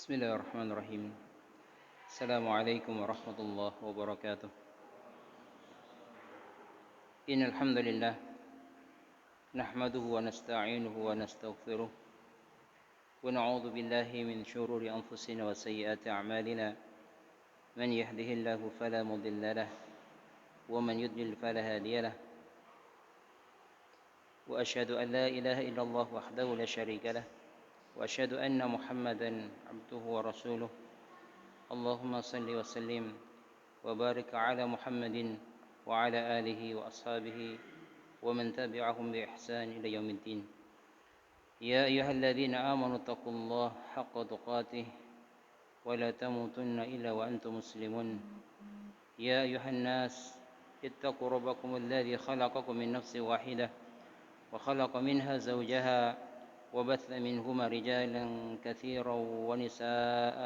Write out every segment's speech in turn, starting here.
بسم الله الرحمن الرحيم. السلام عليكم ورحمة الله وبركاته. إن الحمد لله نحمده ونستعينه ونستغفره ونعوذ بالله من شرور أنفسنا وسيئات أعمالنا. من يهده الله فلا مضل له ومن يضلل فلا هادي له. وأشهد أن لا إله إلا الله وحده لا شريك له وأشهد أن محمدا عبده ورسوله. اللهم صل وسلم وبارك على محمد وعلى آله وأصحابه ومن تبعهم بإحسان إلى يوم الدين. يا أيها الذين آمنوا اتقوا الله حق تقاته ولا تموتن إلا وأنتم مسلمون. يا أيها الناس اتقوا ربكم الذي خلقكم من نفس واحدة وخلق منها زوجها وبث منهما رجالا كثيرا ونساء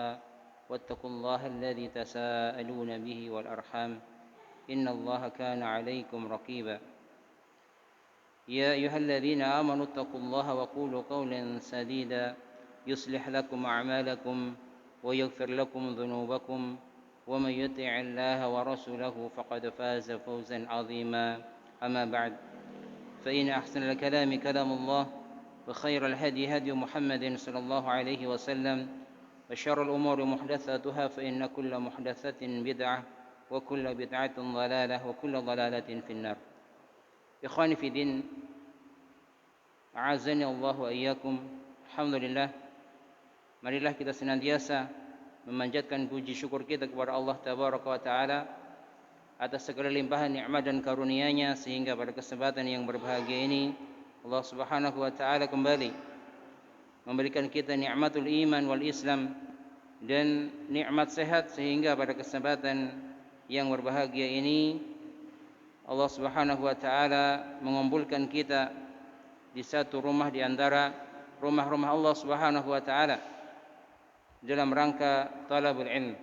واتقوا الله الذي تساءلون به والأرحام إن الله كان عليكم رقيبا. يا أيها الذين آمنوا اتقوا الله وقولوا قولا سديدا يصلح لكم أعمالكم ويغفر لكم ذنوبكم ومن يطع الله ورسوله فقد فاز فوزا عظيما. أما بعد فإن أحسن الكلام كلام الله وخير الهدي هدي محمد صلى الله عليه وسلم وشر الأمور محدثاتها فإن كل محدثة بدعة وكل بدعة ضلالة وكل ضلالة في النار. Ikhwani fi din, a'azani Allah wa iyyakum. Alhamdulillah, marilah kita senantiasa memanjatkan puji syukur kita kepada Allah Tabaraka wa Ta'ala atas segala limpahan nikmat dan karunia-Nya sehingga pada kesempatan yang berbahagia ini Allah Subhanahu wa Ta'ala kembali memberikan kita nikmatul iman wal Islam dan nikmat sehat sehingga pada kesempatan yang berbahagia ini Allah Subhanahu wa Ta'ala mengumpulkan kita di satu rumah di antara rumah-rumah Allah Subhanahu wa Ta'ala dalam rangka talabul ilm.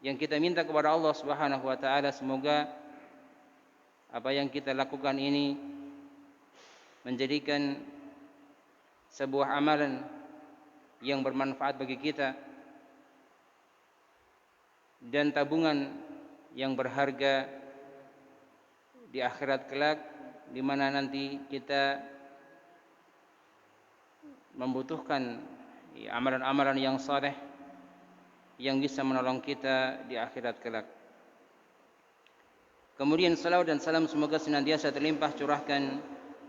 Yang kita minta kepada Allah Subhanahu wa Ta'ala, semoga apa yang kita lakukan ini menjadikan sebuah amalan yang bermanfaat bagi kita dan tabungan yang berharga di akhirat kelak, di mana nanti kita membutuhkan amalan-amalan yang saleh yang bisa menolong kita di akhirat kelak. Kemudian salawat dan salam semoga senantiasa terlimpah curahkan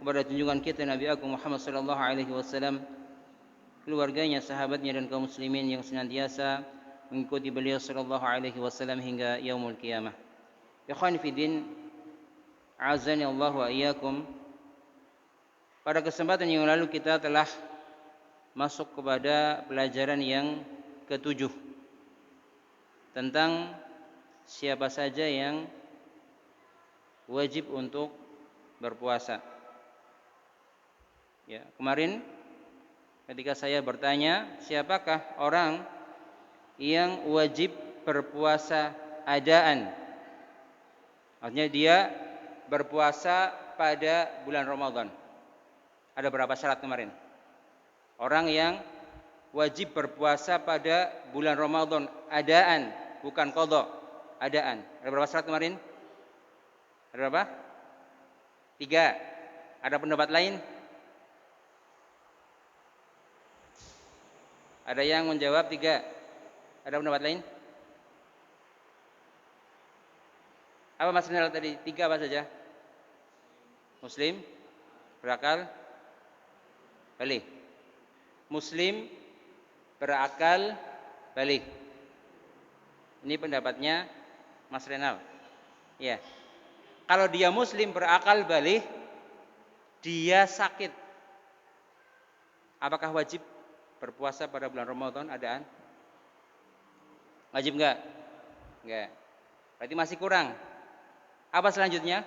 kepada junjungan kita Nabi Agung Muhammad sallallahu alaihi wasallam, keluarganya, sahabatnya dan kaum muslimin yang senantiasa mengikuti beliau sallallahu alaihi wasallam hingga yaumul qiyamah. Ikhwan fi din, azani Allah wa iyyakum. Pada kesempatan yang lalu kita telah masuk kepada pelajaran yang ketujuh tentang siapa saja yang wajib untuk berpuasa. Ya, kemarin ketika saya bertanya siapakah orang yang wajib berpuasa adaan, artinya dia berpuasa pada bulan Ramadan, ada berapa syarat kemarin? Orang yang wajib berpuasa pada bulan Ramadan adaan, bukan qadha, adaan. Ada berapa syarat kemarin? Ada berapa? 3. Ada pendapat lain? Ada yang menjawab 3. Ada pendapat lain? Apa Mas Rinal tadi? 3 apa saja? Muslim, berakal, balik. Muslim, berakal, balik. Ini pendapatnya Mas Renal. Ya. Kalau dia muslim berakal balik, dia sakit, apakah wajib berpuasa pada bulan Ramadan adaan? Wajib enggak? Enggak. Berarti masih kurang. Apa selanjutnya?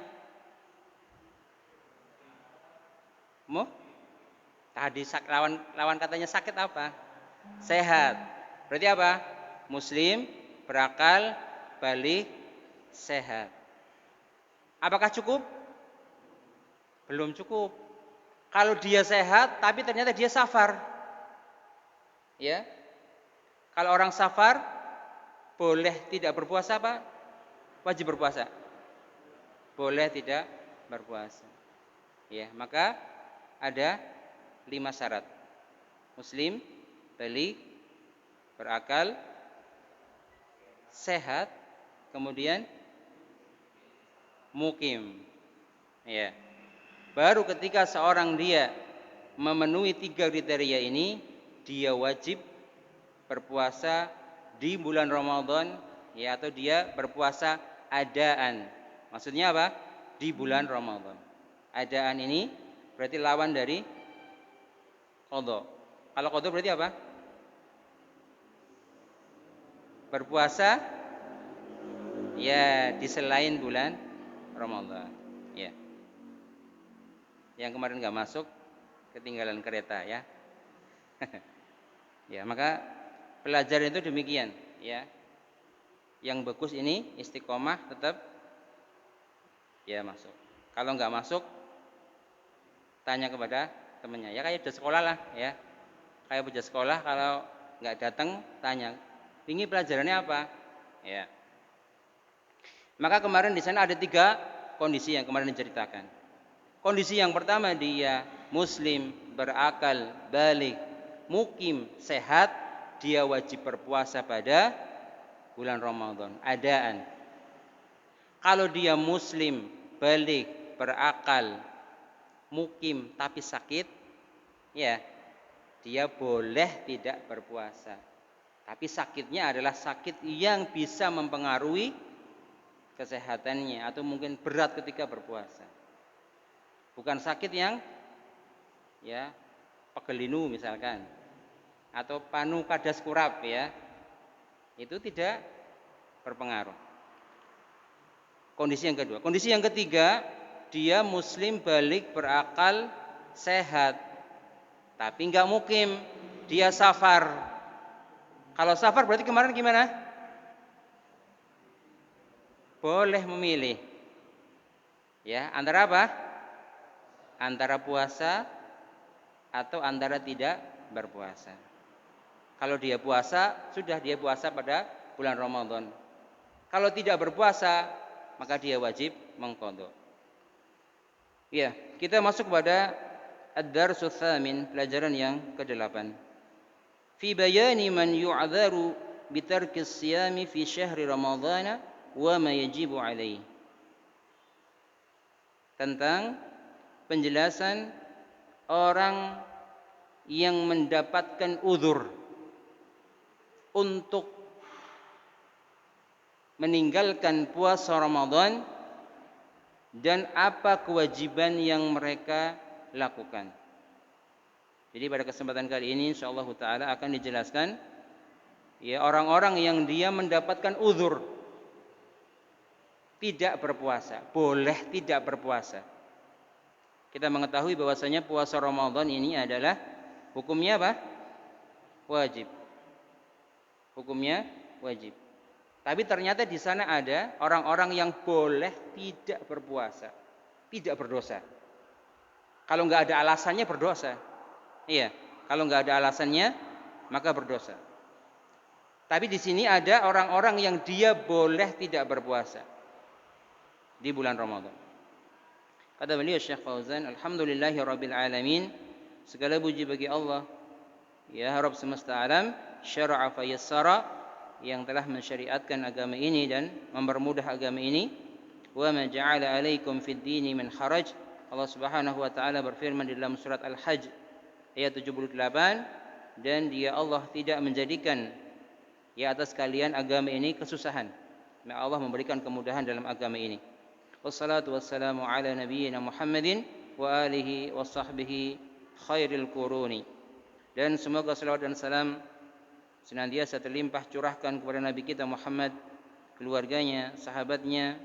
Tadi lawan katanya sakit apa? Sehat. Berarti apa? Muslim, berakal, balik, sehat. Apakah cukup? Belum cukup. Kalau dia sehat tapi ternyata dia safar, Ya. Kalau orang safar boleh tidak berpuasa apa? Wajib berpuasa. Boleh tidak berpuasa. Ya, maka ada 5 syarat. Muslim, baligh, berakal, sehat, kemudian mukim. Ya. Baru ketika seorang dia memenuhi 3 kriteria ini, dia wajib berpuasa di bulan Ramadan, ya, atau dia berpuasa adaan. Maksudnya apa? Di bulan Ramadan. Adaan ini berarti lawan dari qadha. Kalau qadha berarti apa? Berpuasa ya di selain bulan Ramadan. Ya. Yang kemarin nggak masuk ketinggalan kereta ya. Ya, maka pelajaran itu demikian, ya. Yang bagus ini istiqomah tetap ya masuk. Kalau nggak masuk, tanya kepada temannya. Ya kayak di sekolah lah, ya. Kayak belajar sekolah kalau nggak datang, tanya. Ini pelajarannya apa? Ya. Maka kemarin di sana ada 3 kondisi yang kemarin diceritakan. Kondisi yang pertama dia muslim, berakal, baligh, mukim, sehat, dia wajib berpuasa pada bulan Ramadan, adaan. Kalau dia muslim, baligh, berakal, mukim tapi sakit, ya, dia boleh tidak berpuasa. Tapi sakitnya adalah sakit yang bisa mempengaruhi kesehatannya atau mungkin berat ketika berpuasa. Bukan sakit yang ya pegelinu misalkan atau panu kadas kurap, ya. Itu tidak berpengaruh. Kondisi yang kedua. Kondisi yang ketiga, dia muslim, baligh, berakal, sehat. Tapi enggak mukim, dia safar. Kalau safar berarti kemarin gimana? Boleh memilih. Ya, antara apa? Antara puasa atau antara tidak berpuasa. Kalau dia puasa, sudah dia puasa pada bulan Ramadan. Kalau tidak berpuasa, maka dia wajib mengqadha. Ya, kita masuk pada ad-darsus tsamin, pelajaran yang ke-8. Fi bayani man yu'dharu bi tarki as-siyami fi syahri ramadhana wa ma yajibu alaihi. Tentang penjelasan orang yang mendapatkan uzur untuk meninggalkan puasa Ramadan dan apa kewajiban yang mereka lakukan. Jadi pada kesempatan kali ini insyaallah taala akan dijelaskan ya orang-orang yang dia mendapatkan uzur tidak berpuasa, boleh tidak berpuasa. Kita mengetahui bahwasanya puasa Ramadan ini adalah hukumnya apa? Wajib. Hukumnya wajib. Tapi ternyata di sana ada orang-orang yang boleh tidak berpuasa, tidak berdosa. Kalau nggak ada alasannya berdosa. Iya, kalau nggak ada alasannya maka berdosa. Tapi di sini ada orang-orang yang dia boleh tidak berpuasa di bulan Ramadan. Kata beliau Syekh Fauzan, alhamdulillahirabbil alamin, segala puji bagi Allah, ya Rabb semesta alam, syara'a fa yassara, yang telah mensyariatkan agama ini dan mempermudah agama ini. Wa ma ja'ala 'alaikum fid dini min haraj. Allah Subhanahu wa taala berfirman di dalam surat Al-Hajj ayat 78, dan dia Allah tidak menjadikan ya atas kalian agama ini kesusahan. Allah memberikan kemudahan dalam agama ini. Wassalatu wassalamu ala nabiyyina Muhammadin wa alihi wa sahbihi khairil quruni. Dan semoga salawat dan salam senantiasa terlimpah curahkan kepada Nabi kita Muhammad, keluarganya, sahabatnya,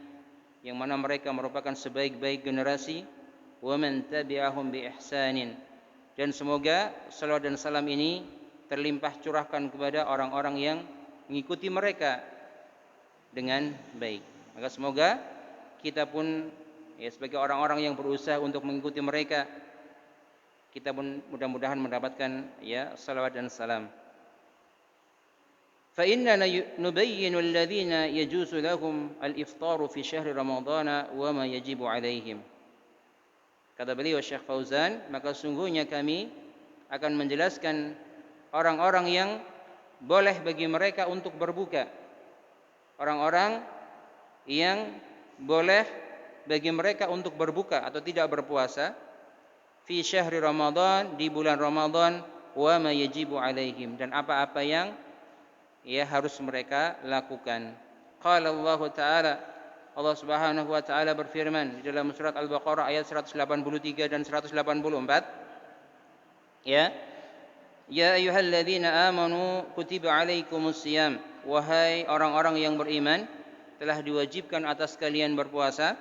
yang mana mereka merupakan sebaik-baik generasi, wa man tabi'ahum bi ihsanin. Dan semoga salawat dan salam ini terlimpah curahkan kepada orang-orang yang mengikuti mereka dengan baik. Maka semoga kita pun ya sebagai orang-orang yang berusaha untuk mengikuti mereka, kita pun mudah-mudahan mendapatkan ya salawat dan salam. Fa inna nubayyinu alladhina yajuzu lahum al-iftaru fi syahri ramadhana wa ma yajibu alaihim. Kata beliau Syekh Fauzan, maka sungguhnya kami akan menjelaskan orang-orang yang boleh bagi mereka untuk berbuka. Orang-orang yang boleh bagi mereka untuk berbuka atau tidak berpuasa fi syahri Ramadan, di bulan Ramadan, wa ma yajibu alaihim, dan apa-apa yang harus mereka lakukan. Qala Allah Ta'ala, Allah Subhanahu wa taala berfirman di dalam surat Al-Baqarah ayat 183 dan 184, ya ayyuhalladzina amanu kutiba alaikumus syiyam, wahai orang-orang yang beriman, telah diwajibkan atas kalian berpuasa,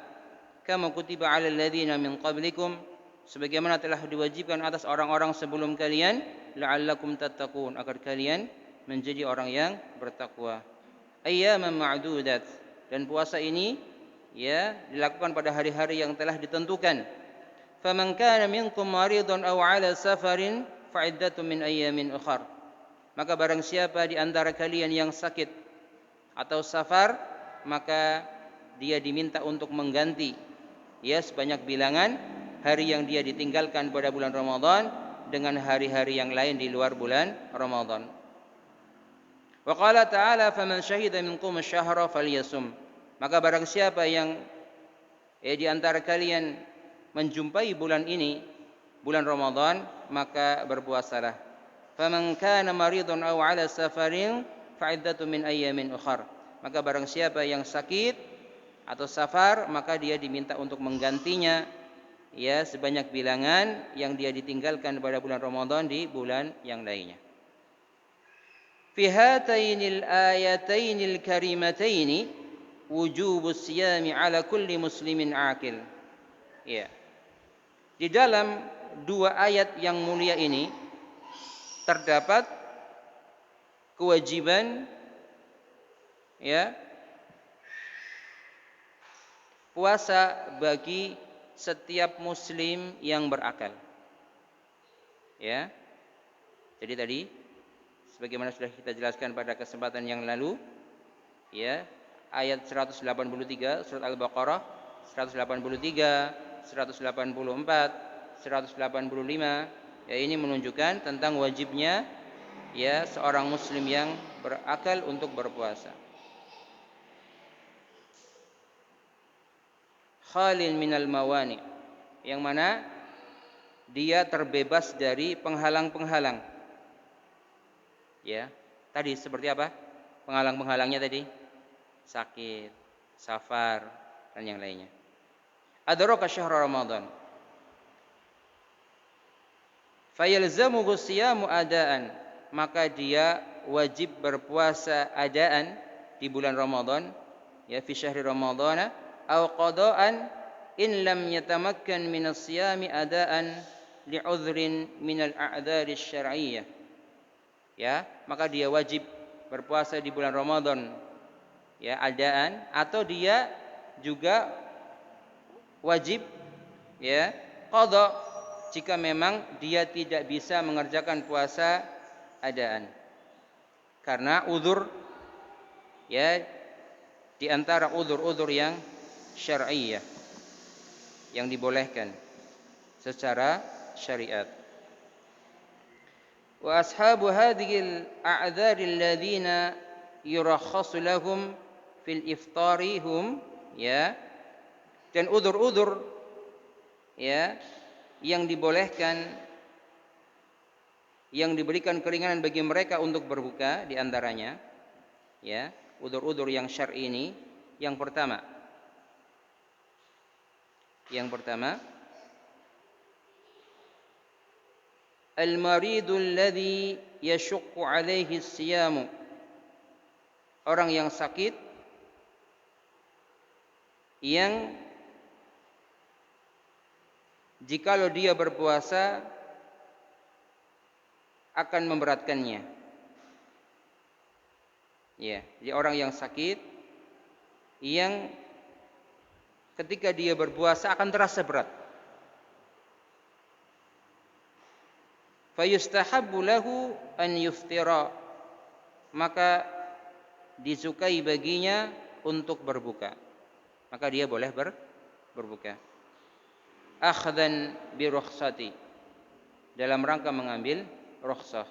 kama kutiba alal ladzina min qablikum, sebagaimana telah diwajibkan atas orang-orang sebelum kalian, la'allakum tattaqun, agar kalian menjadi orang yang bertakwa. Ayyaman ma'dudat, dan puasa ini dilakukan pada hari-hari yang telah ditentukan. Faman kana minkum maridun aw 'ala safarin fa'iddatun min ayyamin ukhar, maka barang siapa di antara kalian yang sakit atau safar, maka dia diminta untuk mengganti sebanyak bilangan hari yang dia ditinggalkan pada bulan Ramadan dengan hari-hari yang lain di luar bulan Ramadan. Wa qala ta'ala faman syahida minkum asy-syahra falyasum, maka barang siapa yang di antara kalian menjumpai bulan ini, bulan Ramadan, maka berpuasalah. Faman kana maridun aw 'ala safarin fa'iddatun min ayyamin ukhar, maka barang siapa yang sakit atau safar, maka dia diminta untuk menggantinya sebanyak bilangan yang dia ditinggalkan pada bulan Ramadan di bulan yang lainnya. Fi hatainil ayatainil karimataini wujubus siyami ala kulli muslimin aqil. Di dalam dua ayat yang mulia ini terdapat kewajiban puasa bagi setiap muslim yang berakal. Jadi tadi sebagaimana sudah kita jelaskan pada kesempatan yang lalu, ayat 183 surat Al-Baqarah, 183, 184, 185, ini menunjukkan tentang wajibnya seorang muslim yang berakal untuk berpuasa. Khalil minal mawani, yang mana dia terbebas dari penghalang-penghalang. Tadi seperti apa penghalang-penghalangnya tadi? Sakit, safar, dan yang lainnya. Adraka syahr Ramadan fayalzamuhu siyamu adaan, maka dia wajib berpuasa adaan di bulan Ramadan, fi syahri Ramadana, aw qadaan in lam yatamakkan min as-siyami adaan li'udhrin min al-a'dhari asy-syar'iyyah. Maka dia wajib berpuasa di bulan Ramadan adaan, atau dia juga wajib qada jika memang dia tidak bisa mengerjakan puasa adaan karena uzur di antara uzur-uzur yang syar'iyyah yang dibolehkan secara syariat. Wa ashabu hadhil a'dzari alladziina yurakhasu lahum fil iftari hum, dan uzur-uzur yang dibolehkan, yang diberikan keringanan bagi mereka untuk berbuka, di antaranya uzur-uzur yang syar'i ini. Yang pertama al-maridul ladzi yashuqqu alaihi siyamu, orang yang sakit yang jikalau dia berpuasa akan memberatkannya. Jadi orang yang sakit yang ketika dia berpuasa akan terasa berat. Fayustahabbu lahu an yuftira, maka disukai baginya untuk berbuka, maka dia boleh berbuka. Akhdan bi rukhsati, dalam rangka mengambil rukhsah.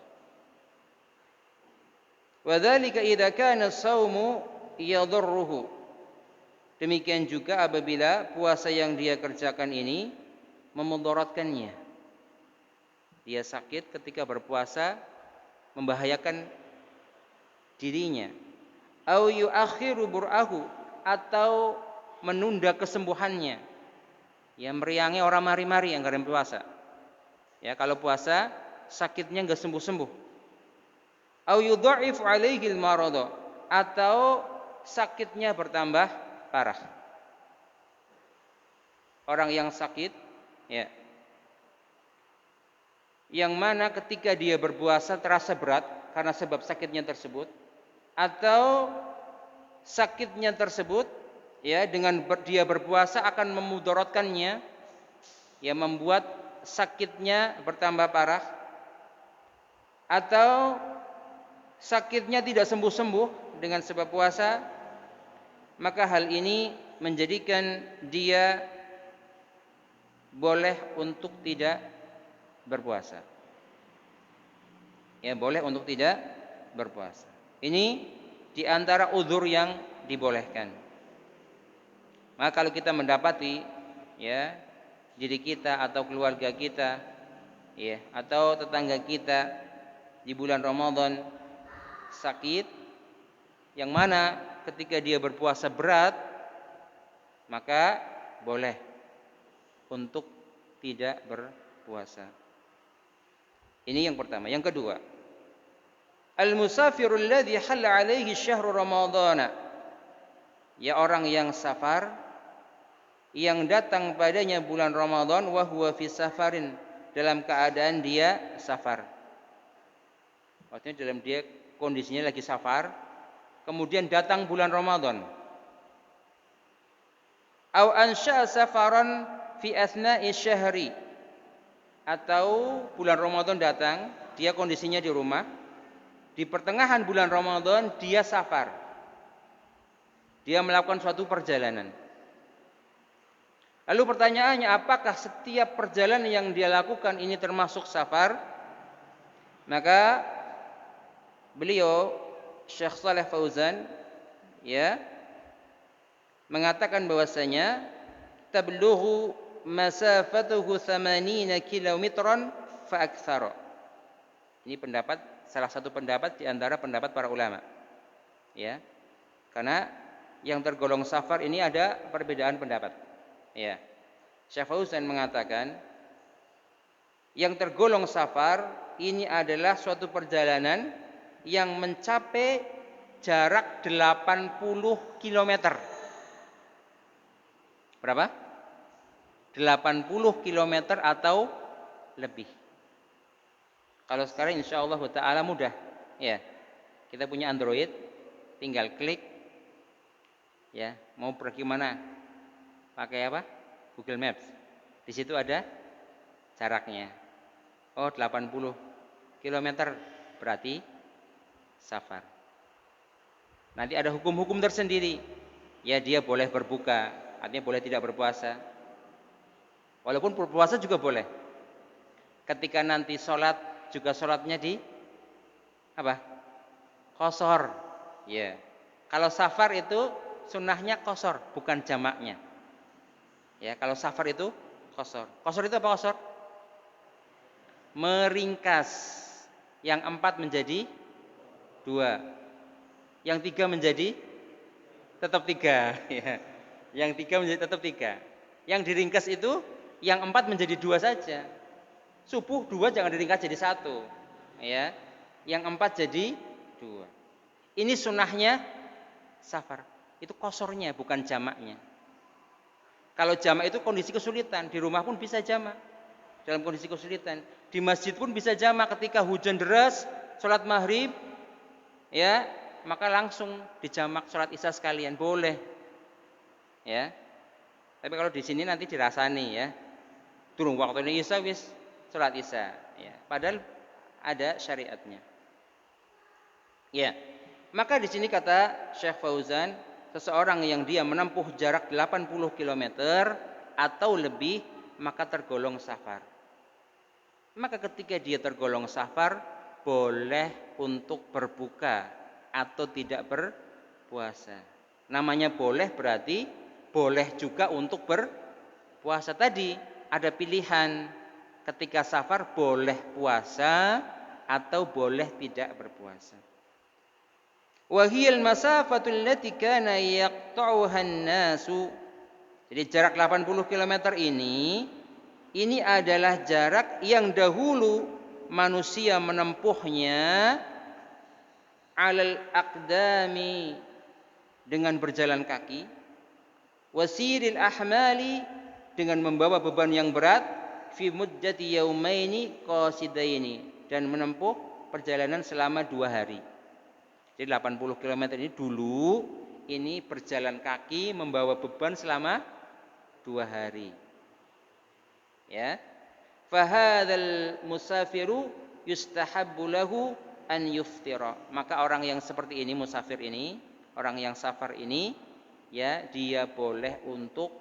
Wa dzalika idza kana as-shaumu yadurruhu, demikian juga apabila puasa yang dia kerjakan ini memudaratkannya. Dia sakit ketika berpuasa, membahayakan dirinya. Au yuakhiru bur'ahu, atau menunda kesembuhannya. Ya, meriangi orang mari-mari yang karena puasa. Ya, kalau puasa sakitnya enggak sembuh-sembuh. Au yudha'if 'alaihi al-marad, atau sakitnya bertambah parah. Orang yang sakit, ya, yang mana ketika dia berpuasa terasa berat karena sebab sakitnya tersebut, atau sakitnya tersebut, ya, dengan dia berpuasa akan memudaratkannya, ya, membuat sakitnya bertambah parah, atau sakitnya tidak sembuh-sembuh dengan sebab puasa, maka hal ini menjadikan dia boleh untuk tidak berpuasa. Ya, boleh untuk tidak berpuasa. Ini di antara uzur yang dibolehkan. Maka kalau kita mendapati, ya, diri kita atau keluarga kita, ya, atau tetangga kita di bulan Ramadan sakit, yang mana ketika dia berpuasa berat, maka boleh untuk tidak berpuasa. Ini yang pertama. Yang kedua, al-musafirul ladzi halla 'alaihi syahrul ramadhana, ya, orang yang safar yang datang padanya bulan Ramadan, wa huwa fi safarin, dalam keadaan dia safar. Artinya dalam dia kondisinya lagi safar, kemudian datang bulan Ramadan. Au ansha'a safaran fi asna'i syahri, atau bulan Ramadan datang, dia kondisinya di rumah, di pertengahan bulan Ramadan dia safar. Dia melakukan suatu perjalanan. Lalu pertanyaannya, apakah setiap perjalanan yang dia lakukan ini termasuk safar? Maka beliau Syekh Shalih Fauzan, ya, mengatakan bahwasanya tablughu masafatuhu 80 kilometran fa aktsara. Ini pendapat, salah satu pendapat di antara pendapat para ulama. Ya. Karena yang tergolong safar ini ada perbedaan pendapat. Ya. Syekh Fauzan mengatakan yang tergolong safar ini adalah suatu perjalanan yang mencapai jarak 80 kilometer. Berapa? 80 kilometer atau lebih. Kalau sekarang insya Allah ta'ala mudah, ya, kita punya Android, tinggal klik, ya, mau pergi mana, pakai apa? Google Maps. Di situ ada jaraknya. Oh, 80 kilometer berarti safar. Nanti ada hukum-hukum tersendiri. Ya, dia boleh berbuka, artinya boleh tidak berpuasa. Walaupun berpuasa juga boleh. Ketika nanti sholat juga sholatnya di apa? Qashar. Ya. Kalau safar itu sunnahnya qashar, bukan jamaknya. Ya, kalau safar itu qashar. Qashar itu apa qashar? Meringkas. Yang 4 menjadi 2. Yang 3 menjadi tetap 3. Ya. Yang 3 menjadi tetap 3. Yang diringkas itu yang 4 menjadi 2 saja. Subuh 2 jangan diringkas jadi 1. Ya. Yang 4 jadi 2. Ini sunnahnya safar. Itu qasornya, bukan jamaknya. Kalau jamak itu kondisi kesulitan, di rumah pun bisa jamak. Dalam kondisi kesulitan, di masjid pun bisa jamak ketika hujan deras, sholat maghrib, ya, maka langsung dijamak sholat isya sekalian, boleh. Ya. Tapi kalau di sini nanti dirasani, ya. Durung waktu ini isya wis sholat isya, ya. Padahal ada syariatnya. Ya. Maka di sini kata Syekh Fauzan, seseorang yang dia menempuh jarak 80 km atau lebih maka tergolong safar. Maka ketika dia tergolong safar, boleh untuk berbuka atau tidak berpuasa. Namanya boleh berarti boleh juga untuk berpuasa. Tadi ada pilihan, ketika safar boleh puasa atau boleh tidak berpuasa. Wa hiyal masafatul lati kana yaqta'uha an-nasu. Jadi jarak 80 km ini adalah jarak yang dahulu manusia menempuhnya alal aqdami, dengan berjalan kaki, wasiril ahmali, dengan membawa beban yang berat, fi muddati yaumaini qasidaini, dan menempuh perjalanan selama 2 hari. Jadi 80 km ini dulu ini berjalan kaki membawa beban selama 2 hari. Ya. Fahadzal musafiru yustahabbu lahu an yuftira. Maka orang yang seperti ini, musafir ini, orang yang safar ini, ya, dia boleh untuk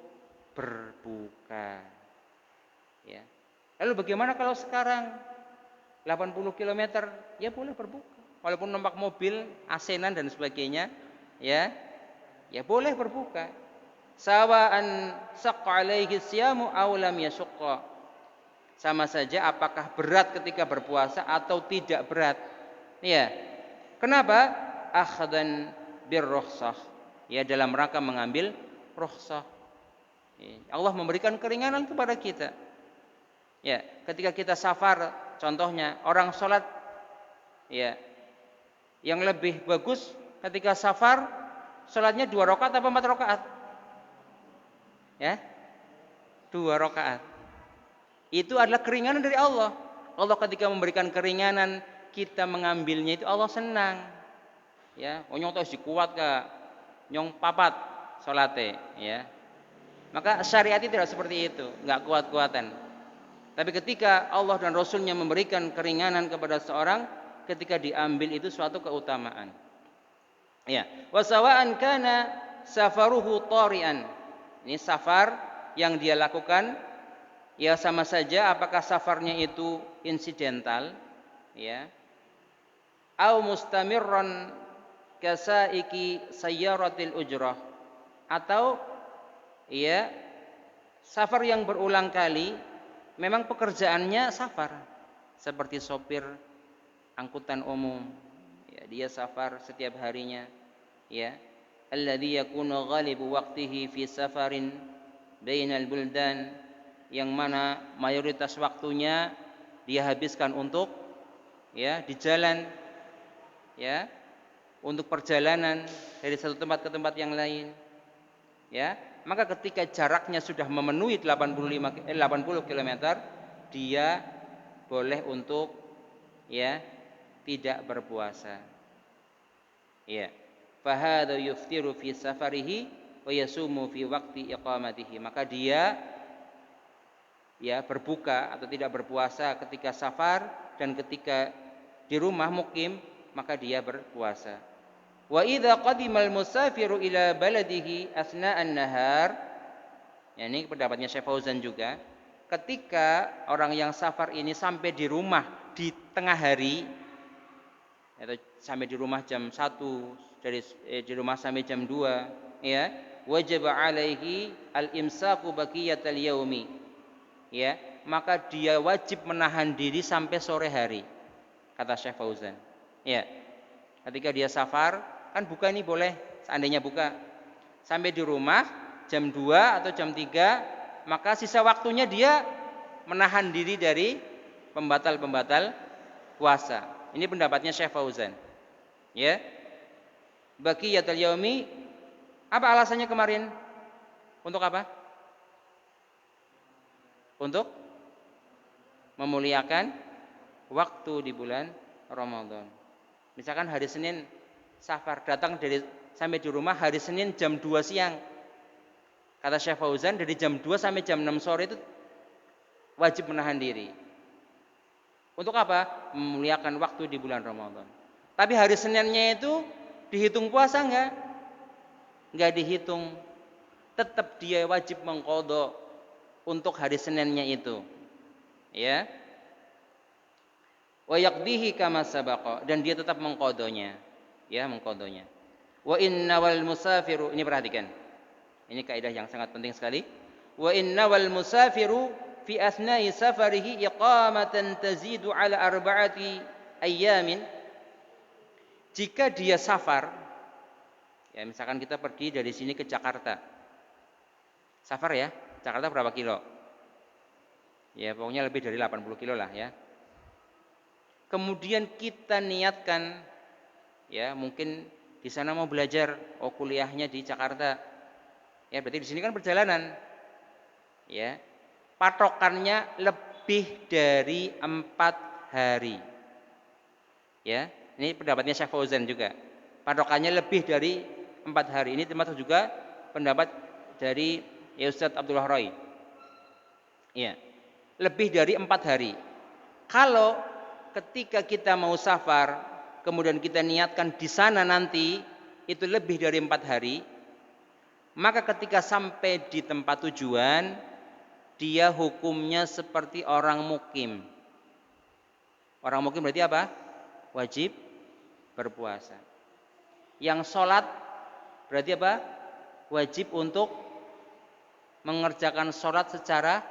berbuka. Ya. Lalu bagaimana kalau sekarang 80 km? Ya boleh berbuka. Walaupun numpak mobil, asenan dan sebagainya, ya. Ya boleh berbuka. Sawa'an saqqa alaihi siyamu aw lam yashqa. Sama saja apakah berat ketika berpuasa atau tidak berat. Ya. Kenapa? Akhdan birrukhsah. Ya, dalam rangka mengambil rukhsah. Ya, Allah memberikan keringanan kepada kita. Ya, ketika kita safar, contohnya orang sholat, ya, yang lebih bagus ketika safar sholatnya 2 rakaat atau 4 rakaat? Ya, 2 rakaat. Itu adalah keringanan dari Allah. Allah ketika memberikan keringanan, kita mengambilnya itu Allah senang. Ya, nyong tos dikuat ka, nyong papat salate, ya. Maka syariat itu tidak seperti itu, enggak kuat-kuatan. Tapi ketika Allah dan Rasulnya memberikan keringanan kepada seorang, ketika diambil itu suatu keutamaan. Ya, wasawa'an kana safaruhu tari'an. Ini safar yang dia lakukan, ya sama saja apakah safarnya itu insidental, ya, au mustamirran kasaiki sayyaratil ujrah, atau ya safar yang berulang kali, memang pekerjaannya safar, seperti sopir angkutan umum, ya, dia safar setiap harinya, ya, alladzi yakunu ghalibu waqtihi fi safarin bainal buldan, yang mana mayoritas waktunya dia habiskan untuk, ya, di jalan, ya, untuk perjalanan dari satu tempat ke tempat yang lain, ya. Maka ketika jaraknya sudah memenuhi 80 km, dia boleh untuk, ya, tidak berpuasa. Ya. Fahadha yuftiru fi safarihi wa yasumu fi waqti iqamatihi. Maka dia, ya, berbuka atau tidak berpuasa ketika safar, dan ketika di rumah mukim maka dia berpuasa. Wa idza qadimal musafiru ila baladihi asna'an nahar. Ya, ini pendapatnya Syekh Fauzan juga. Ketika orang yang safar ini sampai di rumah di tengah hari, atau sampai di rumah jam 1, di rumah sampai jam 2, ya, wajib alaihi al-imsaku baqiyatal yaumi. Ya, maka dia wajib menahan diri sampai sore hari, kata Syekh Fauzan. Ya. Ketika dia safar, kan buka ini boleh, seandainya buka sampai di rumah jam 2 atau jam 3, maka sisa waktunya dia menahan diri dari pembatal-pembatal puasa. Ini pendapatnya Syekh Fauzan. Ya. Baqiyatul yaumi, apa alasannya kemarin? Untuk apa? Untuk memuliakan waktu di bulan Ramadan. Misalkan hari Senin safar, datang sampai di rumah hari Senin jam 2 siang. Kata Syekh Fauzan, dari jam 2 sampai jam 6 sore itu wajib menahan diri. Untuk apa? Memuliakan waktu di bulan Ramadan. Tapi hari Seninnya itu Dihitung puasa enggak? Enggak dihitung. Tetap dia wajib mengqadha untuk hari Seninnya itu. Ya. Wa yaqdihi kama sabaqa, dan dia tetap mengqadhanya. Ya, mengqadhanya. Wa innawal musafiru, ini perhatikan. Ini kaidah yang sangat penting sekali. Wa innawal musafiru fi asna'i safarihi iqamatan tazidu ala arba'ati ayyamin. Jika dia safar, ya misalkan kita pergi dari sini ke Jakarta. Safar ya, Jakarta berapa kilo? Ya pokoknya lebih dari 80 kilo lah ya. Kemudian kita niatkan, ya mungkin di sana mau belajar, kuliahnya di Jakarta. Ya berarti di sini kan perjalanan. Ya, patokannya lebih dari 4 hari. Ya, ini pendapatnya Syekh Fauzan juga. Patokannya lebih dari 4 hari. Ini termasuk juga pendapat dari Ustaz Abdullah Roy. Ya, lebih dari 4 hari. Kalau ketika kita mau safar, kemudian kita niatkan di sana nanti itu lebih dari 4 hari, maka ketika sampai di tempat tujuan, dia hukumnya seperti orang mukim. Orang mukim berarti apa? Wajib berpuasa. Yang sholat berarti apa? Wajib untuk mengerjakan sholat secara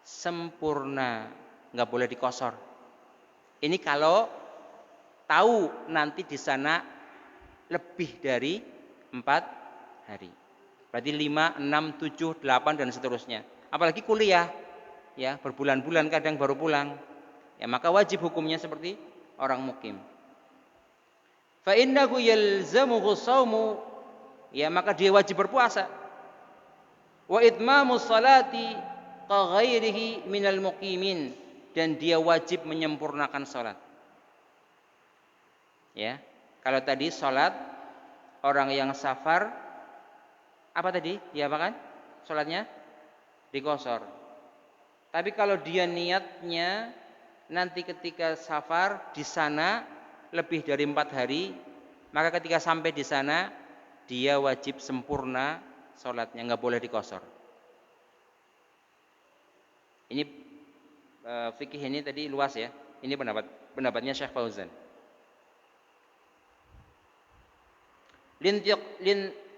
sempurna, nggak boleh dikosor. Ini kalau tahu nanti di sana lebih dari 4 hari. Berarti 5, 6, 7, 8 dan seterusnya. Apalagi kuliah, ya berbulan-bulan kadang baru pulang. Ya maka wajib hukumnya seperti orang mukim. Fa innahu yalzamuhu shaumu, ya maka dia wajib berpuasa. Wa itmamu salati ka ghairihi minal muqimin, dan dia wajib menyempurnakan salat. Ya. Kalau tadi salat orang yang safar apa tadi? Diapakan? Salatnya dikosor. Tapi kalau dia niatnya nanti ketika safar di sana lebih dari 4 hari, maka ketika sampai di sana dia wajib sempurna sholatnya, nggak boleh dikosor. Ini fikih ini tadi luas ya. Ini pendapatnya Syekh Fauzan.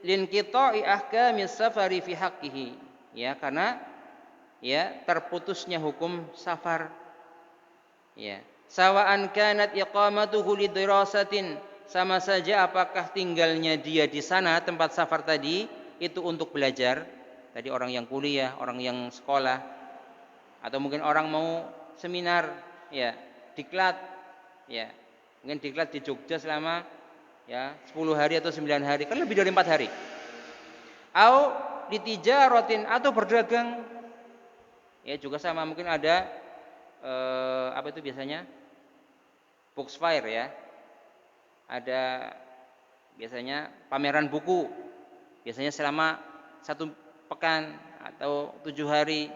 Linqita'i ahkamis safari fi haqqihi, ya karena ya terputusnya hukum safar. Ya, sawa'an kanat iqamatuhu lidirasatin, sama saja apakah tinggalnya dia di sana tempat safar tadi itu untuk belajar, tadi orang yang kuliah, orang yang sekolah, atau mungkin orang mau seminar, ya, diklat, ya, mungkin diklat di Jogja selama ya 10 hari atau 9 hari, kan lebih dari 4 hari. Au ditijaratin, atau berdagang, ya juga sama, mungkin ada apa itu biasanya book fair ya, ada biasanya pameran buku, biasanya selama 1 pekan atau 7 hari,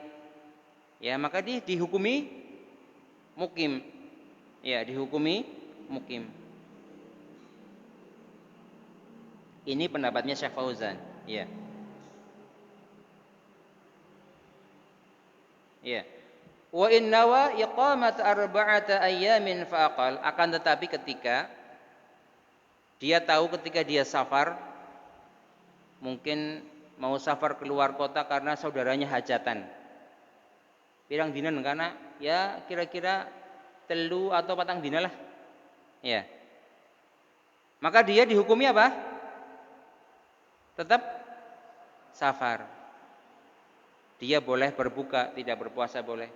ya maka dihukumi mukim, ya dihukumi mukim. Ini pendapatnya Syekh Fauzan, ya. Ya. Wa innawa iqamat arba'ata ayyamin faqal, akan tetapi ketika dia tahu ketika dia safar, mungkin mau safar keluar kota karena saudaranya hajatan, pirang dinan karena ya kira-kira 3 atau 4 dina lah, ya maka dia dihukumi apa? Tetap safar. Dia boleh berbuka, tidak berpuasa boleh.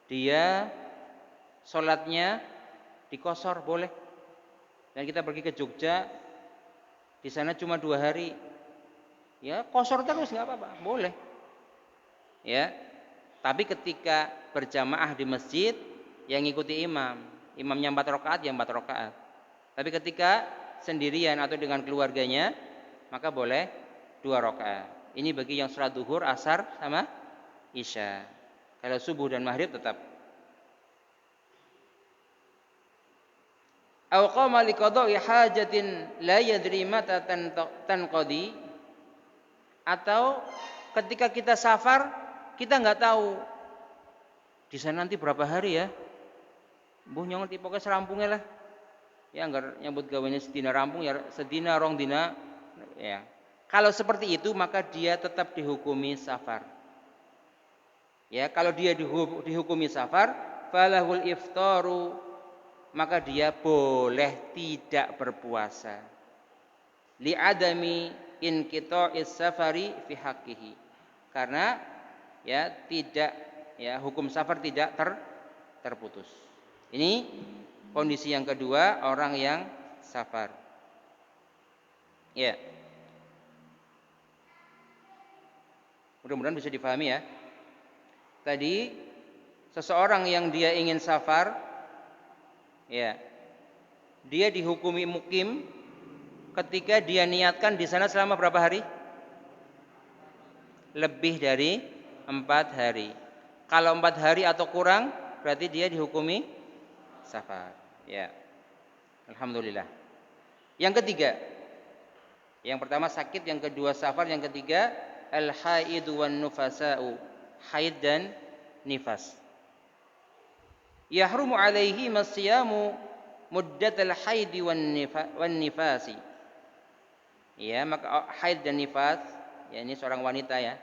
Dia sholatnya dikosor boleh. Dan kita pergi ke Jogja, di sana cuma 2 hari, ya kosor terus nggak apa-apa, boleh. Ya, tapi ketika berjamaah di masjid yang ngikuti imamnya 4 rakaat, ya 4 rakaat. Tapi ketika sendirian atau dengan keluarganya, maka boleh 2 rakaat. Ini bagi yang sholat duhur, asar, sama isya. Kalau subuh dan maghrib tetap. Aw qama liqada'i hajatin la yadri mata tanqadi, atau ketika kita safar kita enggak tahu di sana nanti berapa hari ya. Mbuh nyong ngerti pokoke serampungnya lah. Ya anggar nyambut gawene sedina rampung ya sedina rong dina ya. Kalau seperti itu maka dia tetap dihukumi safar. Ya, kalau dia dihukumi safar, falahul iftaru, maka dia boleh tidak berpuasa. Li adami inqita'is safari fi haqqihi. Karena ya tidak ya hukum safar tidak terputus. Ini kondisi yang kedua orang yang safar. Ya. Mudah-mudahan bisa difahami ya. Tadi seseorang yang dia ingin safar, ya, dia dihukumi mukim ketika dia niatkan di sana selama berapa hari? Lebih dari 4 hari. Kalau 4 hari atau kurang, berarti dia dihukumi safar. Ya, alhamdulillah. Yang ketiga, yang pertama sakit, yang kedua safar, yang ketiga al-haidu wan nufasa'u, haid dan nifas. Yahrumu alaihi masyamu muddatal haidi wan nifasi. Ya, maka haid dan nifas, ya ini seorang wanita ya.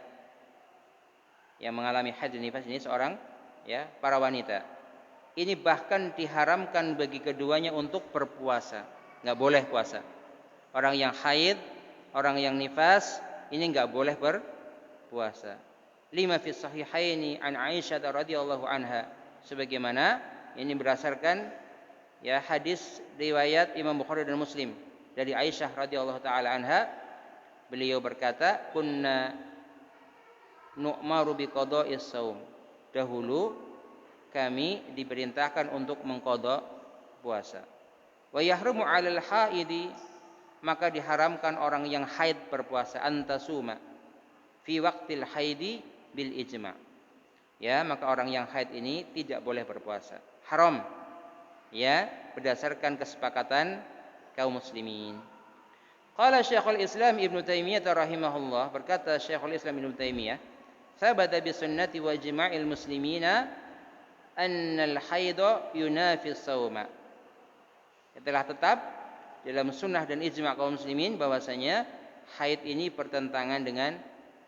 Yang mengalami haid dan nifas ini seorang ya, para wanita. Ini bahkan diharamkan bagi keduanya untuk berpuasa. Enggak boleh puasa. Orang yang haid, orang yang nifas ini enggak boleh berpuasa. Lima fi sahihaini an Aisyah radhiyallahu anha, sebagaimana ini berdasarkan ya hadis riwayat Imam Bukhari dan Muslim dari Aisyah radhiyallahu taala anha, beliau berkata, kunna nu'maru biqada'is shaum, dahulu kami diperintahkan untuk mengqadha puasa. Wa yahrumu 'alal haidi, maka diharamkan orang yang haid berpuasa, antasuma fi waqtil haidi bil ijma'. Ya, maka orang yang haid ini tidak boleh berpuasa. Haram. Ya, berdasarkan kesepakatan kaum muslimin. Qala Syekhul Islam Ibnu Taimiyah rahimahullah, berkata Syekhul Islam Ibnu Taimiyah, "Thabata bi sunnati wa ijma'il muslimina annal haidha yunafi as-shauma." Telah tetap dalam sunnah dan ijma' kaum muslimin bahwasanya haid ini bertentangan dengan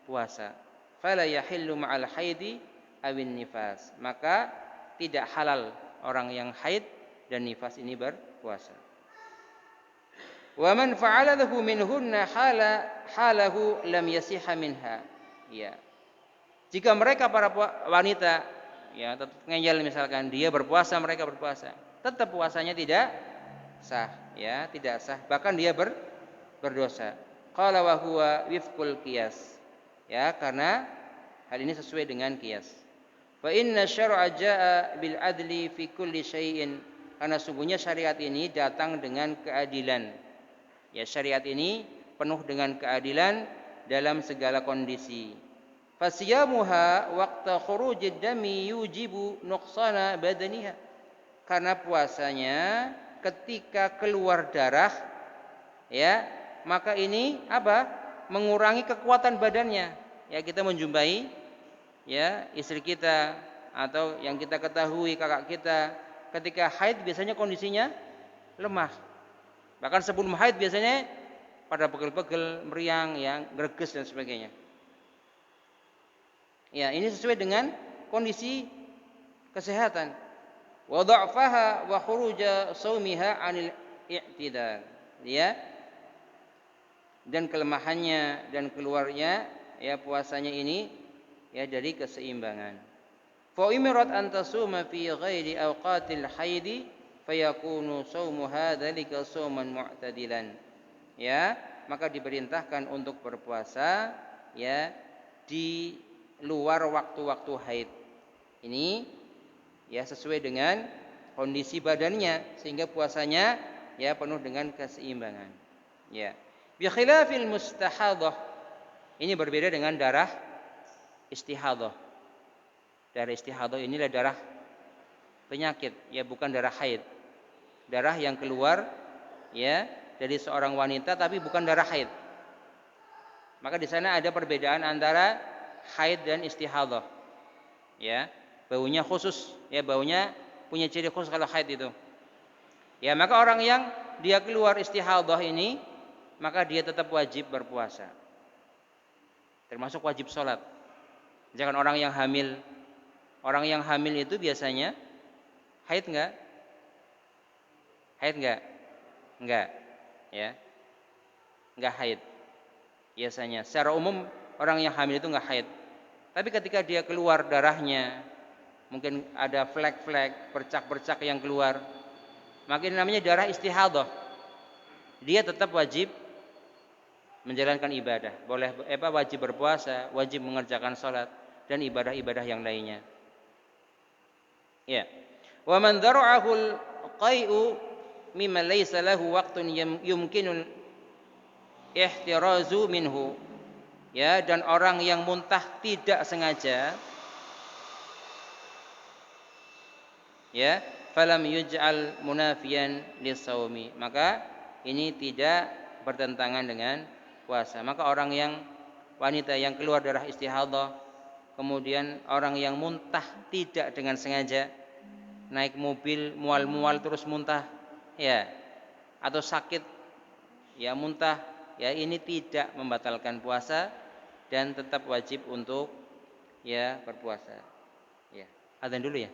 puasa. Fala yahillu ma'al haidi awin nifas, maka tidak halal orang yang haid dan nifas ini berpuasa. Wa man fa'ala lahu minhunna halahu lam yasihha minha. Ya. Jika mereka para wanita ya tetap ngeyel misalkan dia berpuasa, mereka berpuasa, tetap puasanya tidak sah, ya, tidak sah, bahkan dia berdosa. Qala wa huwa wifqul qiyas. Ya, karena hal ini sesuai dengan qiyas. Fa inna syar'a jaa'a bil adli fi kulli syai'in, karena sungguhnya syariat ini datang dengan keadilan. Ya, syariat ini penuh dengan keadilan dalam segala kondisi. Fasiyamuha waqta khurujid dami yujibu nuqsana badaniha, karena puasanya ketika keluar darah, ya, maka ini apa? Mengurangi kekuatan badannya. Ya, kita menjumpai ya istri kita atau yang kita ketahui kakak kita ketika haid biasanya kondisinya lemah. Bahkan sebelum haid biasanya pada pegel-pegel, meriang, yang greges dan sebagainya. Ya, ini sesuai dengan kondisi kesehatan. Wa dha'faha wa khuruja shaumiha 'anil i'tidal. Ya. Dan kelemahannya dan keluarnya ya puasanya ini ya dari keseimbangan. Fa umirat an tasuma fi ghairi awqatil haidi fayakunu shaumuha dzalika shauman mu'tadilan. Ya, maka diperintahkan untuk berpuasa ya di luar waktu-waktu haid. Ini ya sesuai dengan kondisi badannya sehingga puasanya ya penuh dengan keseimbangan. Ya. Bi khilafil mustahadah, ini berbeda dengan darah istihadah. Darah istihadah inilah darah penyakit, ya bukan darah haid. darah yang keluar ya dari seorang wanita tapi bukan darah haid. Maka di sana ada perbedaan antara haid dan istihadhah. Ya, baunya khusus, ya baunya punya ciri khusus kalau haid itu. Ya, maka orang yang dia keluar istihadhah ini, maka dia tetap wajib berpuasa. Termasuk wajib sholat. Jangan orang yang hamil. Orang yang hamil itu biasanya haid enggak? Haid enggak? Enggak. Ya, enggak haid. Biasanya secara umum orang yang hamil itu enggak haid. Tapi ketika dia keluar darahnya, mungkin ada flek-flek, bercak-bercak yang keluar, maka ini namanya darah istihadhah. Dia tetap wajib menjalankan ibadah, wajib berpuasa, wajib mengerjakan salat dan ibadah-ibadah yang lainnya. Ya. Wa man dara'ahu al-qai'u mimma laysa lahu waqtun yumkinul ihtirazu minhu. Ya, dan orang yang muntah tidak sengaja, ya, falam yuj'al munafiyan lisaumi, maka ini tidak bertentangan dengan puasa. Maka orang yang wanita yang keluar darah istihadhah, kemudian orang yang muntah tidak dengan sengaja, naik mobil mual-mual terus muntah, ya, atau sakit ya muntah, ya ini tidak membatalkan puasa dan tetap wajib untuk ya berpuasa. Ya, adzan dulu ya.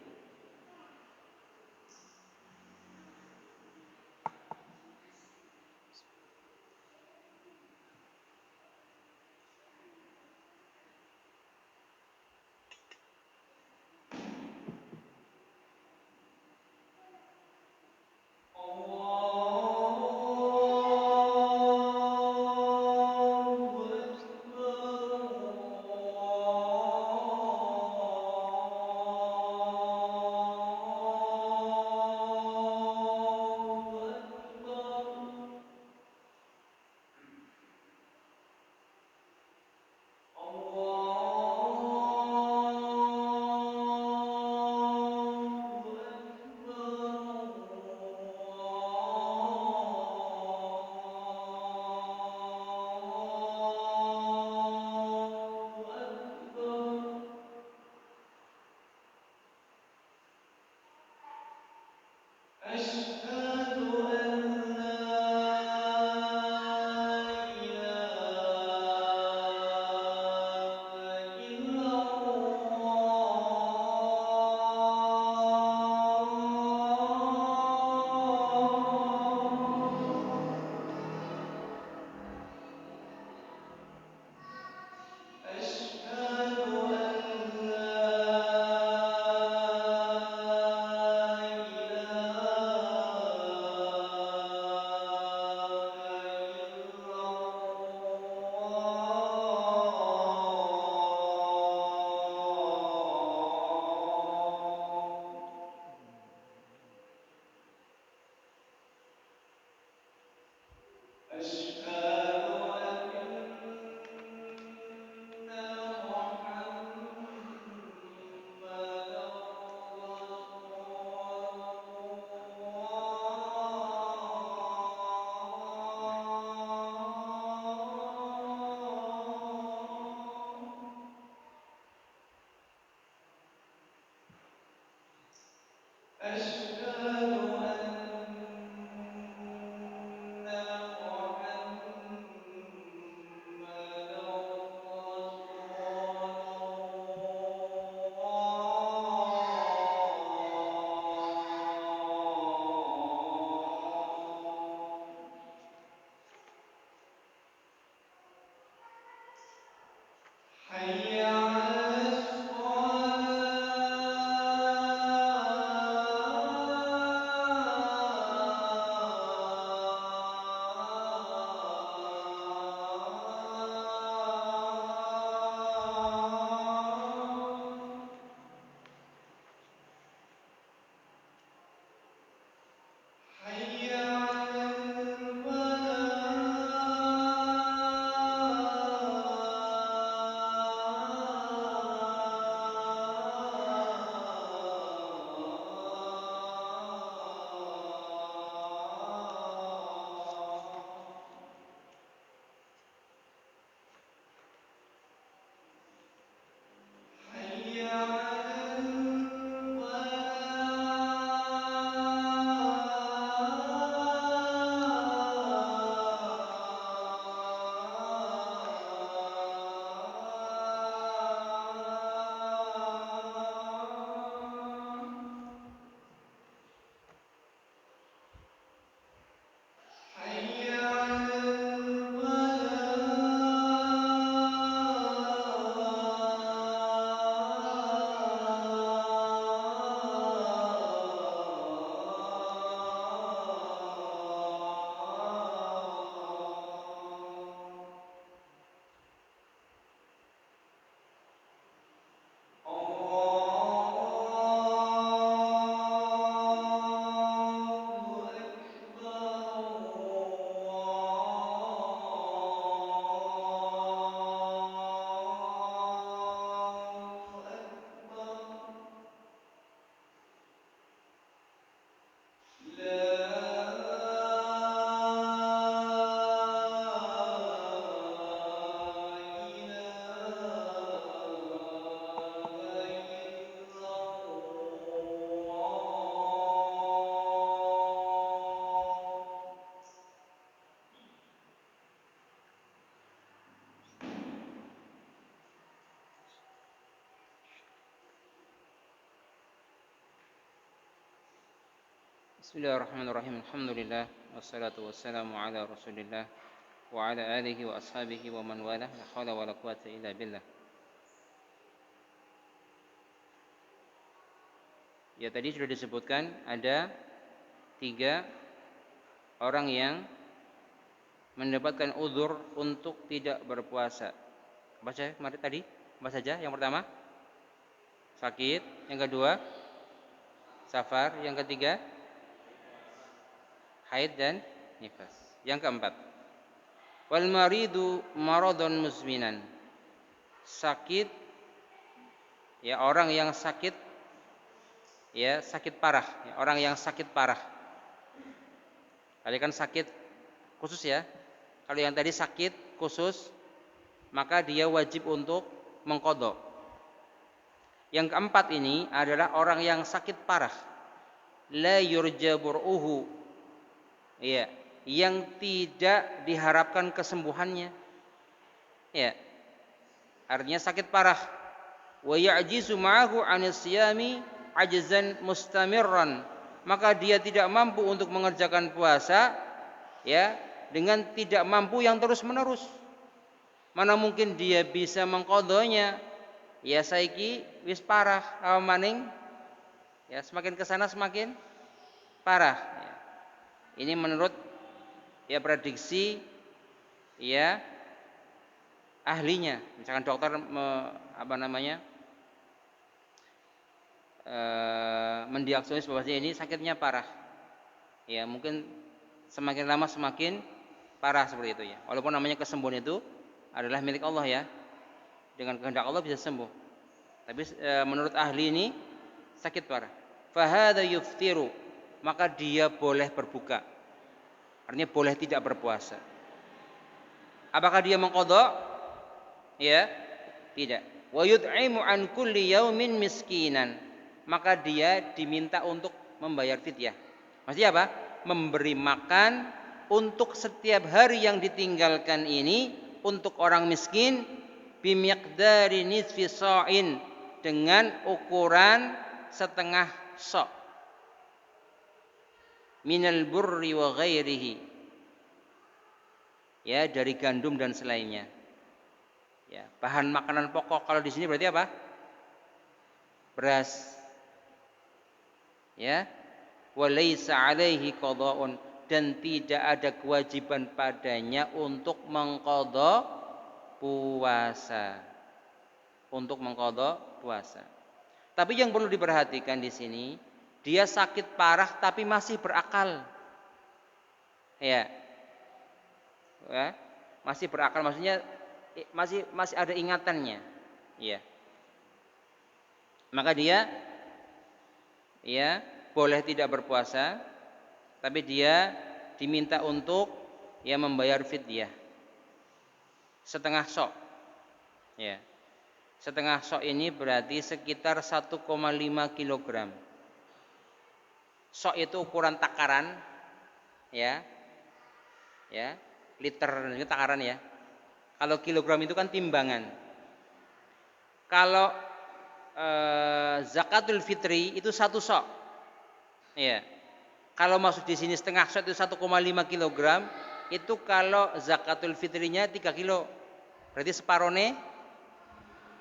Bismillahirrahmanirrahim. Alhamdulillah wassalatu wassalamu ala Rasulillah wa ala alihi wa ashabihi wa man walah. La haula wala quwata illa billah. Ya, tadi sudah disebutkan ada 3 orang yang mendapatkan uzur untuk tidak berpuasa. Baca kemarin tadi, apa saja? Yang pertama, sakit. Yang kedua, safar. Yang ketiga, haid dan nifas. Yang keempat, wal maridu maradun muzminan. Sakit, ya orang yang sakit, ya sakit parah, ya, orang yang sakit parah. Tadi kan sakit khusus ya. Kalau yang tadi sakit khusus, maka dia wajib untuk mengqadha. Yang keempat ini adalah orang yang sakit parah, la yurja bur'uhu, ya, yang tidak diharapkan kesembuhannya. Ya. Artinya sakit parah. Wa ya'jizu ma'ahu 'anis siyami 'ajzan mustamirran. Maka dia tidak mampu untuk mengerjakan puasa, ya, dengan tidak mampu yang terus-menerus. Mana mungkin dia bisa mengqadhanya? Ya saiki wis parah apa maning? Ya, semakin ke sana semakin parah. Ya. Ini menurut ya prediksi ya ahlinya. Misalkan dokter mendiagnosis bahwa ini sakitnya parah. Ya, mungkin semakin lama semakin parah seperti itu ya. Walaupun namanya kesembuhan itu adalah milik Allah ya. Dengan kehendak Allah bisa sembuh. Tapi menurut ahli ini sakit parah. Fahadha yuftiru, maka dia boleh berbuka. Artinya boleh tidak berpuasa. Apakah dia mengqadha? Ya, tidak. Wa yud'imu an kulli yaumin miskinan. Maka dia diminta untuk membayar fidyah. Maksudnya apa? Memberi makan untuk setiap hari yang ditinggalkan ini untuk orang miskin bimiqdari nisfi sha'in, dengan ukuran setengah sa' minal burri wa ghairihi, ya, dari gandum dan selainnya. Ya, bahan makanan pokok kalau di sini berarti apa? Beras. Ya. Wa laisa 'alaihi qadha'un, dan tidak ada kewajiban padanya untuk mengqadha puasa. Untuk mengqadha puasa. Tapi yang perlu diperhatikan di sini, dia sakit parah tapi masih berakal. Ya. Ya, masih berakal, maksudnya masih ada ingatannya. Ya. Maka dia ya boleh tidak berpuasa, tapi dia diminta untuk ya membayar fidyah setengah sok. Ya. Setengah sok ini berarti sekitar 1,5 kg. Sok itu ukuran takaran, ya. Ya, liter itu takaran ya. Kalau kilogram itu kan timbangan. Kalau zakatul fitri itu 1 sok. Ya. Kalau masuk di sini setengah sok itu 1,5 kg, itu kalau zakatul fitrinya 3 kilo. Berarti separone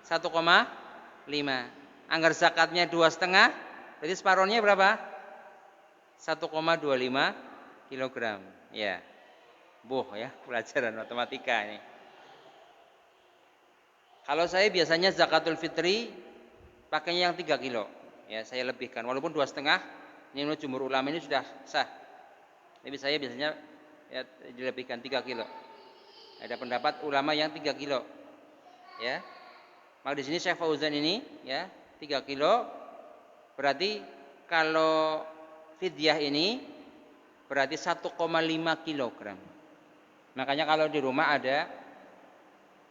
1,5. Anggar zakatnya 2,5, berarti separohnya berapa? 1,25 kg. Ya. Ya, pelajaran matematika ini. Kalau saya biasanya zakatul fitri pakainya yang 3 kilo. Ya, saya lebihkan. Walaupun 2,5, ini menurut jumhur ulama ini sudah sah. Tapi saya biasanya ya dilebihkan 3 kilo. Ada pendapat ulama yang 3 kilo. Ya. Maka di sini Syekh Fauzan ini ya 3 kilo, berarti kalau fidyah ini berarti 1,5 kg. Makanya kalau di rumah ada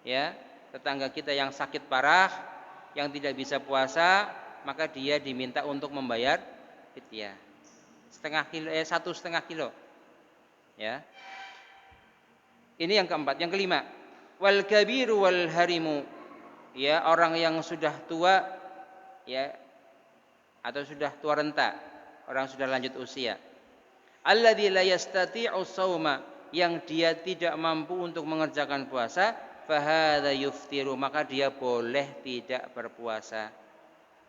ya tetangga kita yang sakit parah, yang tidak bisa puasa, maka dia diminta untuk membayar fidyah. 1,5 kilo. Ya. Ini yang keempat. Yang kelima, wal kabiru wal harimu, ya orang yang sudah tua, ya, atau sudah tua renta, orang sudah lanjut usia. alladzi la yastati'u shauma, yang dia tidak mampu untuk mengerjakan puasa, fahadza yuftiru, maka dia boleh tidak berpuasa.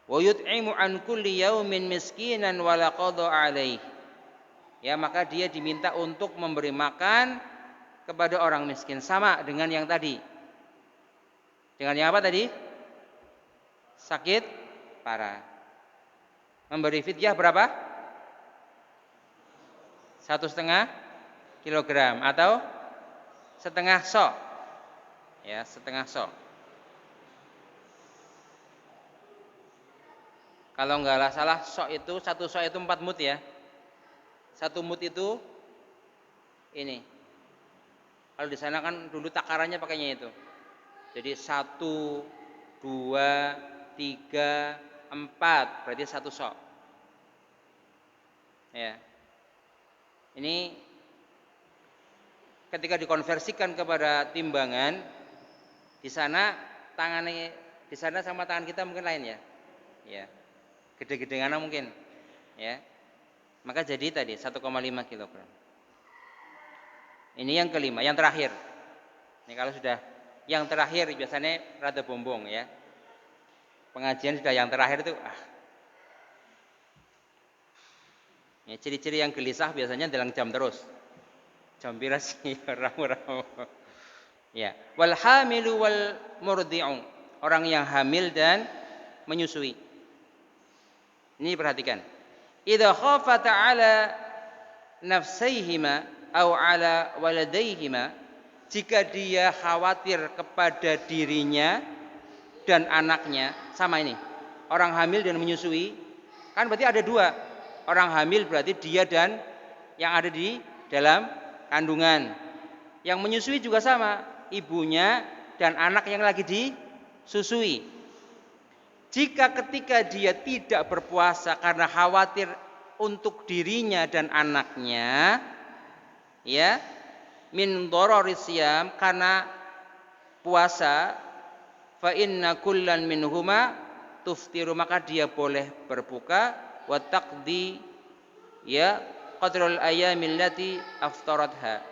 Wa yut'imu an kulli yaumin miskinan wa la qada alaih, ya maka dia diminta untuk memberi makan kepada orang miskin, sama dengan yang tadi. Dengan yang apa tadi? Sakit parah. Memberi fidyah berapa? 1,5 kilogram atau setengah sok, ya setengah sok. Kalau nggak salah sok itu, satu sok itu 4 mut ya. Satu mut itu ini. Kalau di sana kan dulu takarannya pakainya itu. Jadi 1, 2, 3, 4, berarti satu sok. Ya. Ini ketika dikonversikan kepada timbangan, di sana tangannya, di sana sama tangan kita mungkin lain ya. Ya. Gede-gedengan mungkin, ya. Maka jadi tadi 1,5 kilogram. Ini yang kelima, yang terakhir. Ini kalau sudah yang terakhir biasanya rada bombong ya. Pengajian sudah yang terakhir itu ya, ciri-ciri yang gelisah biasanya dalam jam terus. Jam piras ramu-ramu. Ya, wal hamilu wal murdi'u, orang yang hamil dan menyusui. Ini perhatikan. Idza khafata ala nafsaihima au ala waladaihima, jika dia khawatir kepada dirinya dan anaknya, sama ini. Orang hamil dan menyusui, kan berarti ada dua. Orang hamil berarti dia dan yang ada di dalam kandungan. Yang menyusui juga sama, ibunya dan anak yang lagi disusui. Jika ketika dia tidak berpuasa karena khawatir untuk dirinya dan anaknya, ya, min dhararis siyam, karena puasa, fa inna kullan minhuma tuftiru, maka dia boleh berbuka, wa taqdi, ya, qadrul ayyamil lati aftaradha,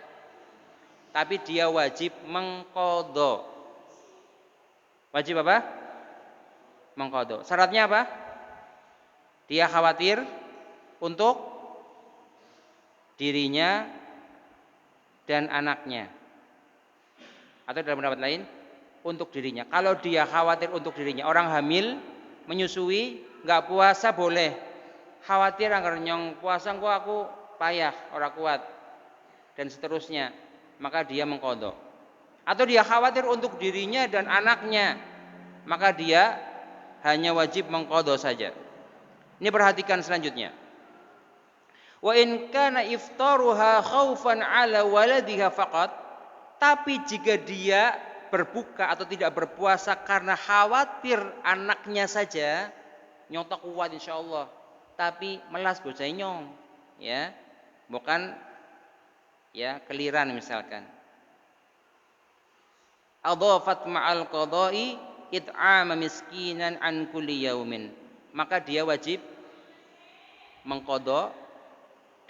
tapi dia wajib mengqadha. Wajib apa? Mengqadha. Syaratnya apa? Dia khawatir untuk dirinya dan anaknya. Atau dalam pendapat lain, untuk dirinya. Kalau dia khawatir untuk dirinya, orang hamil menyusui nggak puasa boleh. Khawatir agar nyong puasa kok aku payah, ora kuat, dan seterusnya, maka dia mengqadha. Atau dia khawatir untuk dirinya dan anaknya, maka dia hanya wajib mengqadha saja. Ini perhatikan selanjutnya. Wa in kana iftaruha khaufan ala waladiha faqat, tapi jika dia berbuka atau tidak berpuasa karena khawatir anaknya saja, nyong tak kuat insyaallah, tapi melas bocah nyong, ya. Bukan ya keliran misalkan. Adhafat ma'al qada'i it'ama miskinan an kulli yaumin, maka dia wajib mengqadha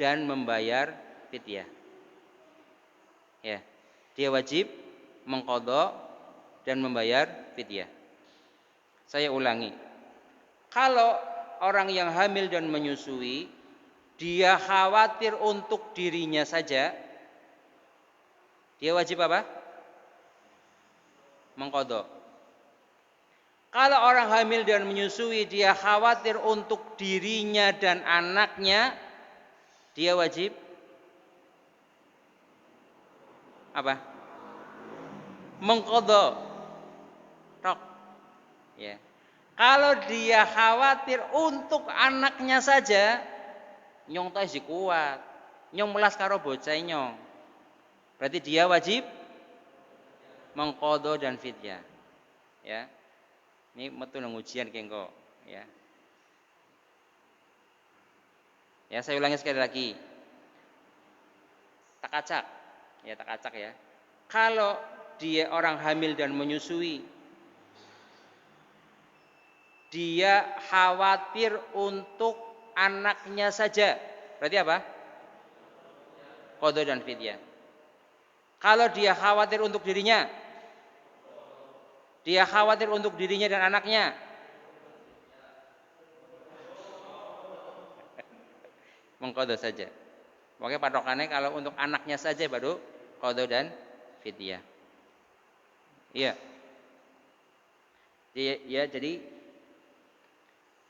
dan membayar fidyah. Ya, dia wajib mengqadha dan membayar fidyah. Saya ulangi. Kalau orang yang hamil dan menyusui, dia khawatir untuk dirinya saja, dia wajib apa? Mengqadha. Kalau orang hamil dan menyusui, dia khawatir untuk dirinya dan anaknya, dia wajib apa? Mengqadha. Tok. Ya. Kalau dia khawatir untuk anaknya saja, nyong ta isih kuat. Nyong melas karo bocah nyong. Berarti dia wajib mengqadha dan fidyah. Ya. Ini metu nang ujian kengko, ya. Ya, saya ulangi sekali lagi. Tak acak. Ya, tak acak ya. Kalau dia orang hamil dan menyusui, dia khawatir untuk anaknya saja. Berarti apa? qada dan fidyah. Kalau dia khawatir untuk dirinya, dan anaknya, mengqada saja. Pokoknya patokannya kalau untuk anaknya saja baru qada dan fidyah. Iya. Ya, jadi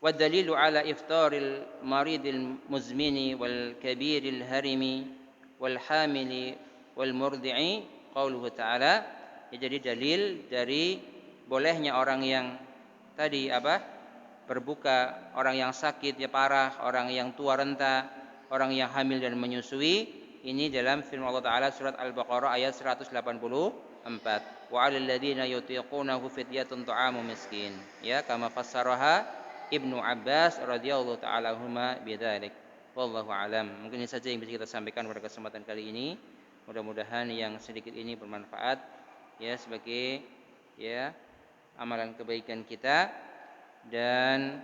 wadalilu ala iftaril maridil muzmini wal kabiril harimi wal hamili wal murdi'i qauluhu ta'ala. Ya, jadi dalil dari bolehnya orang yang tadi berbuka, orang yang sakit ya parah, orang yang tua renta, orang yang hamil dan menyusui, ini dalam firman Allah Ta'ala surat Al-Baqarah ayat 184. Wa 'alal ladzina yutiqunahu fidyatun ta'amu miskin. Ya, kama fassaraha Ibnu Abbas radhiyallahu ta'ala anhuma bidzalik. Wallahu alam. Mungkin ini saja yang bisa kita sampaikan pada kesempatan kali ini. Mudah-mudahan yang sedikit ini bermanfaat ya sebagai ya amalan kebaikan kita, dan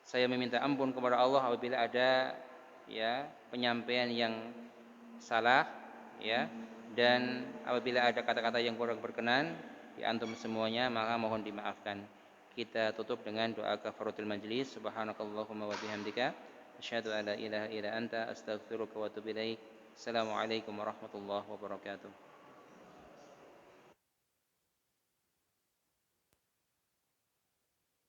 saya meminta ampun kepada Allah apabila ada ya penyampaian yang salah ya, dan apabila ada kata-kata yang kurang berkenan di antum semuanya, maka mohon dimaafkan. Kita tutup dengan doa kafaratul majlis. Subhanakallahumma wa bihamdika asyhadu an la ilaha illa anta astaghfiruka wa atubu ilaik. Assalamualaikum warahmatullahi wabarakatuh.